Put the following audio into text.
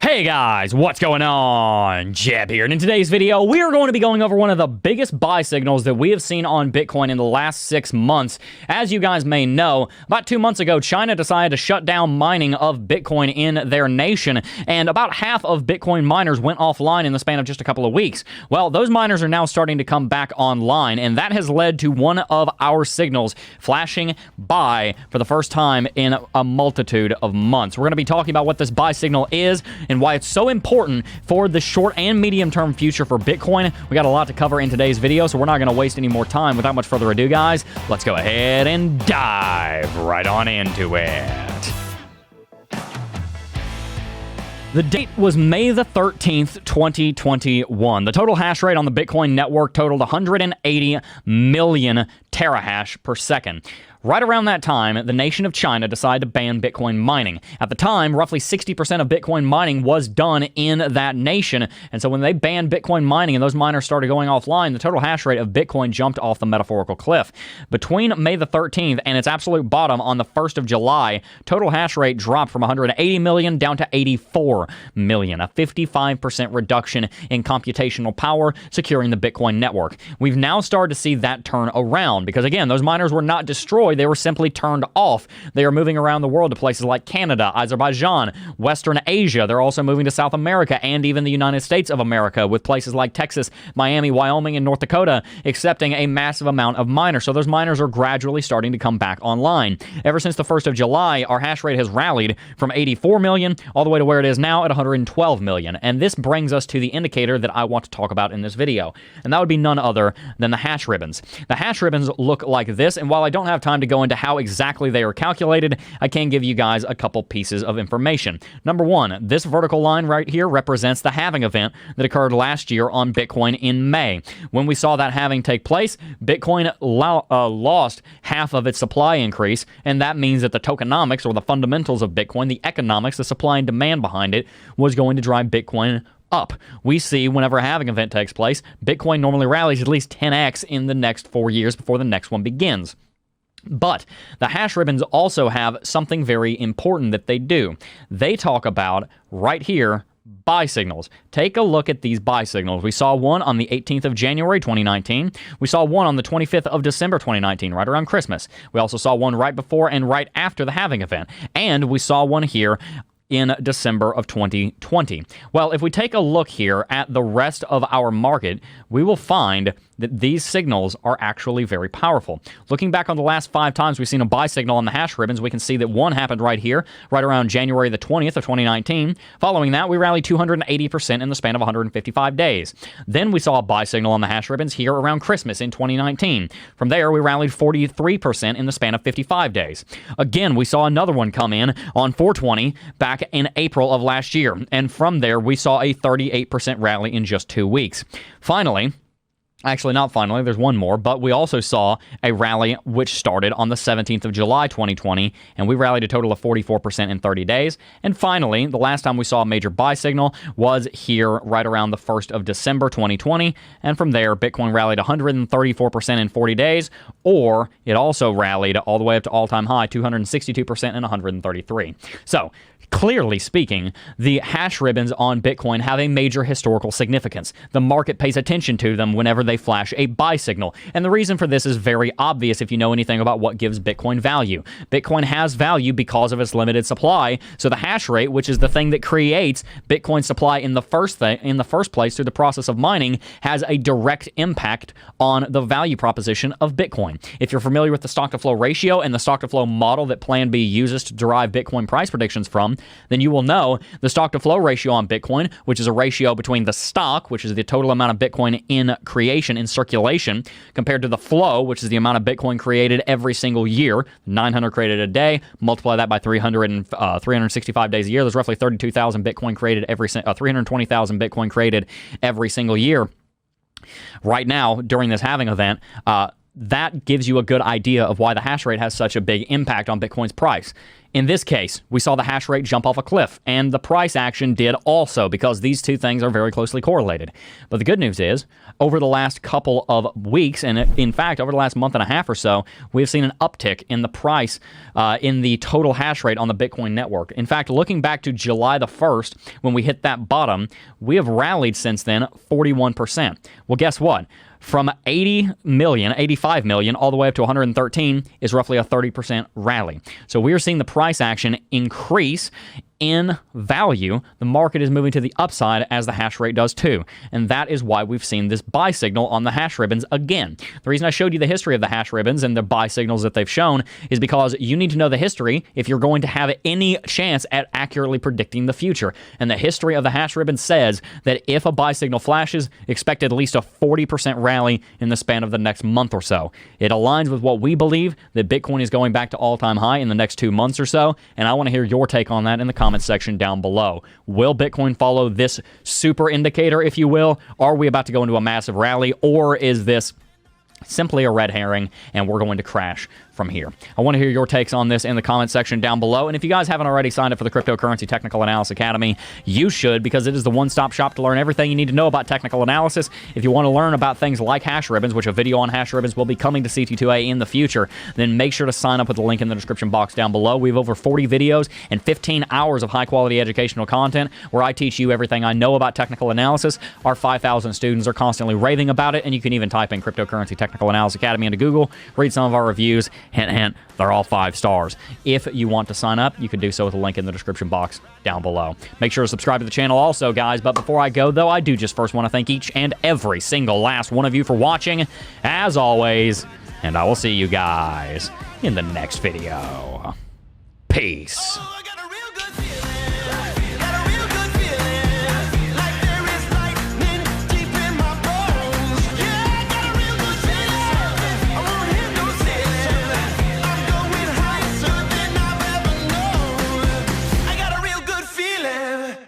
Hey guys, what's going on? Jeb here, and in today's video, we are going to be going over one of the biggest buy signals that we have seen on Bitcoin in the last 6 months. As you guys may know, about 2 months ago, China decided to shut down mining of Bitcoin in their nation, and about half of Bitcoin miners went offline in the span of just a couple of weeks. Well, those miners are now starting to come back online, and that has led to one of our signals flashing buy for the first time in a multitude of months. We're going to be talking about what this buy signal is, and why it's so important for the short and medium-term future for Bitcoin. We got a lot to cover in today's video, so we're not going to waste any more time. Without much further ado, guys, let's go ahead and dive right on into it. The date was May the 13th, 2021. The total hash rate on the Bitcoin network totaled 180 million terahash per second. Right around that time, the nation of China decided to ban Bitcoin mining. At the time, roughly 60% of Bitcoin mining was done in that nation. And so when they banned Bitcoin mining and those miners started going offline, the total hash rate of Bitcoin jumped off the metaphorical cliff. Between May the 13th and its absolute bottom on the 1st of July, total hash rate dropped from 180 million down to 84 million, a 55% reduction in computational power securing the Bitcoin network. We've now started to see that turn around because, again, those miners were not destroyed. They were simply turned off. They are moving around the world to places like Canada, Azerbaijan, Western Asia. They're also moving to South America and even the United States of America, with places like Texas, Miami, Wyoming, and North Dakota accepting a massive amount of miners. So those miners are gradually starting to come back online. Ever since the 1st of July, our hash rate has rallied from 84 million all the way to where it is now at 112 million. And this brings us to the indicator that I want to talk about in this video. And that would be none other than the hash ribbons. The hash ribbons look like this, and while I don't have time to go into how exactly they are calculated, I can give you guys a couple pieces of information. Number one, this vertical line right here represents the halving event that occurred last year on Bitcoin in May. When we saw that halving take place, Bitcoin lost half of its supply increase, and that means that the tokenomics, or the fundamentals of Bitcoin, the economics, the supply and demand behind it, was going to drive Bitcoin up. We see whenever a halving event takes place, Bitcoin normally rallies at least 10x in the next 4 years before the next one begins. But the hash ribbons also have something very important that they do. They talk about, right here, buy signals. Take a look at these buy signals. We saw one on the 18th of January 2019. We saw one on the 25th of December 2019, right around Christmas. We also saw one right before and right after the halving event. And we saw one here in December of 2020. Well, if we take a look here at the rest of our market, we will find that these signals are actually very powerful. Looking back on the last 5 times we've seen a buy signal on the hash ribbons, we can see that one happened right here, right around January the 20th of 2019. Following that, we rallied 280% in the span of 155 days. Then we saw a buy signal on the hash ribbons here around Christmas in 2019. From there, we rallied 43% in the span of 55 days. Again, we saw another one come in on 420 back in April of last year. And from there, we saw a 38% rally in just 2 weeks. Finally, actually, not finally, there's one more, but we also saw a rally which started on the 17th of July 2020, and we rallied a total of 44% in 30 days. And finally, the last time we saw a major buy signal was here right around the 1st of December 2020, and from there, Bitcoin rallied 134% in 40 days, or it also rallied all the way up to all-time high, 262% in 133. So, clearly speaking, the hash ribbons on Bitcoin have a major historical significance. The market pays attention to them whenever they flash a buy signal. And the reason for this is very obvious if you know anything about what gives Bitcoin value. Bitcoin has value because of its limited supply. So the hash rate, which is the thing that creates Bitcoin supply in the first place through the process of mining, has a direct impact on the value proposition of Bitcoin. If you're familiar with the stock-to-flow ratio and the stock-to-flow model that Plan B uses to derive Bitcoin price predictions from, then you will know the stock-to-flow ratio on Bitcoin, which is a ratio between the stock, which is the total amount of Bitcoin in creation, in circulation, compared to the flow, which is the amount of Bitcoin created every single year, 900 created a day, multiply that by 365 days a year, there's roughly 32,000 Bitcoin created 320,000 Bitcoin created every single year. Right now, during this halving event, that gives you a good idea of why the hash rate has such a big impact on Bitcoin's price. In this case, we saw the hash rate jump off a cliff, and the price action did also, because these two things are very closely correlated. But the good news is, over the last couple of weeks, and in fact, over the last month and a half or so, we've seen an uptick in the price, in the total hash rate on the Bitcoin network. In fact, looking back to July the 1st, when we hit that bottom, we have rallied since then 41%. Well, guess what? From 80 million, 85 million, all the way up to 113 is roughly a 30% rally. So we are seeing the price action increase in value. The market is moving to the upside as the hash rate does too. And that is why we've seen this buy signal on the hash ribbons again. The reason I showed you the history of the hash ribbons and the buy signals that they've shown is because you need to know the history if you're going to have any chance at accurately predicting the future. And the history of the hash ribbon says that if a buy signal flashes, expect at least a 40% rally in the span of the next month or so. It aligns with what we believe, that Bitcoin is going back to all-time high in the next 2 months or so. And I want to hear your take on that in the comments section down below. Will Bitcoin follow this super indicator, if you will? Are we about to go into a massive rally, or is this simply a red herring and we're going to crash from here? I want to hear your takes on this in the comment section down below. And if you guys haven't already signed up for the Cryptocurrency Technical Analysis Academy, you should, because it is the one-stop shop to learn everything you need to know about technical analysis. If you want to learn about things like hash ribbons, which a video on hash ribbons will be coming to CT2A in the future, then make sure to sign up with the link in the description box down below. We have over 40 videos and 15 hours of high-quality educational content where I teach you everything I know about technical analysis. Our 5,000 students are constantly raving about it, and you can even type in Cryptocurrency Technical Analysis Academy into Google, read some of our reviews. Hint, hint, they're all 5 stars. If you want to sign up, you can do so with a link in the description box down below. Make sure to subscribe to the channel also, guys. But before I go, though, I do just first want to thank each and every single last one of you for watching, as always, and I will see you guys in the next video. Peace.